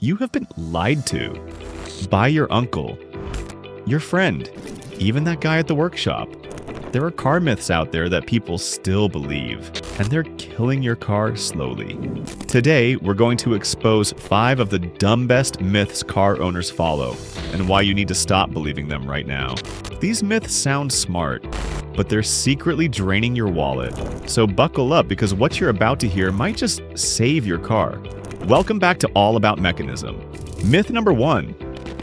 You have been lied to. By your uncle, your friend, even that guy at the workshop. There are car myths out there that people still believe, and they're killing your car slowly. Today, we're going to expose 5 of the dumbest myths car owners follow, and why you need to stop believing them right now. These myths sound smart, but they're secretly draining your wallet. So buckle up, because what you're about to hear might just save your car. Welcome back to All About Mechanism. Myth number 1,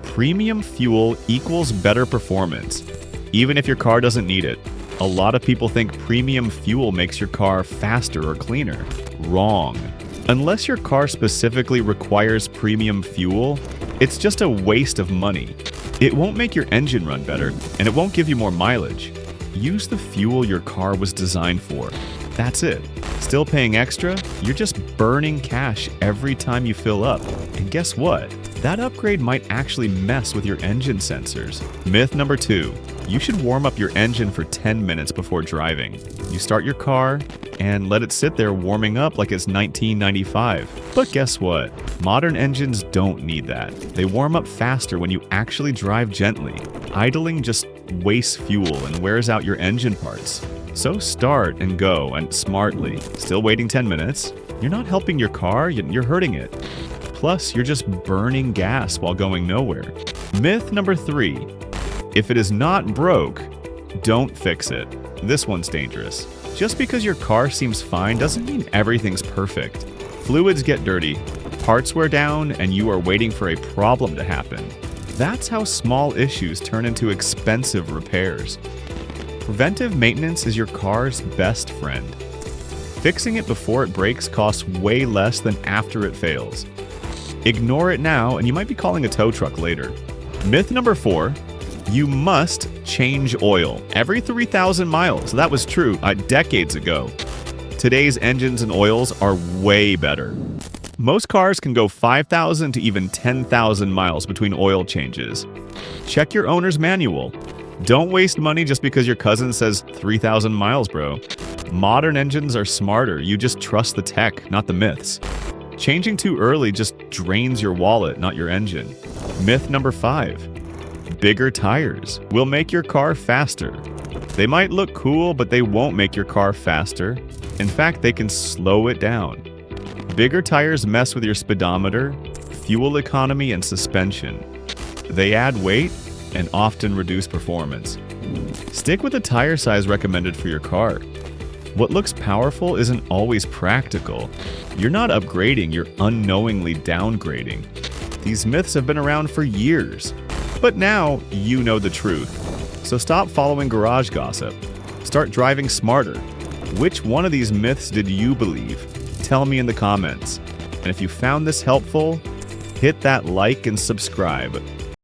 premium fuel equals better performance, even if your car doesn't need it. A lot of people think premium fuel makes your car faster or cleaner. Wrong. Unless your car specifically requires premium fuel, it's just a waste of money. It won't make your engine run better, and it won't give you more mileage. Use the fuel your car was designed for. That's it. Still paying extra? You're just burning cash every time you fill up. And guess what? That upgrade might actually mess with your engine sensors. Myth number 2. You should warm up your engine for 10 minutes before driving. You start your car and let it sit there warming up like it's 1995. But guess what? Modern engines don't need that. They warm up faster when you actually drive gently. Idling just wastes fuel and wears out your engine parts. So start and go, and smartly. Still waiting 10 minutes? You're not helping your car, you're hurting it. Plus, you're just burning gas while going nowhere. Myth number 3. If it is not broke, don't fix it. This one's dangerous. Just because your car seems fine doesn't mean everything's perfect. Fluids get dirty, parts wear down, and you are waiting for a problem to happen. That's how small issues turn into expensive repairs. Preventive maintenance is your car's best friend. Fixing it before it breaks costs way less than after it fails. Ignore it now, and you might be calling a tow truck later. Myth number 4. You must change oil every 3,000 miles. That was true decades ago. Today's engines and oils are way better. Most cars can go 5,000 to even 10,000 miles between oil changes. Check your owner's manual. Don't waste money just because your cousin says 3,000 miles, bro. Modern engines are smarter. You just trust the tech, not the myths. Changing too early just drains your wallet, not your engine. Myth number 5. Bigger tires will make your car faster. They might look cool, but they won't make your car faster. In fact, they can slow it down. Bigger tires mess with your speedometer, fuel economy, and suspension. They add weight and often reduce performance. Stick with the tire size recommended for your car. What looks powerful isn't always practical. You're not upgrading, you're unknowingly downgrading. These myths have been around for years. But now you know the truth. So stop following garage gossip. Start driving smarter. Which one of these myths did you believe? Tell me in the comments. And if you found this helpful, hit that like and subscribe.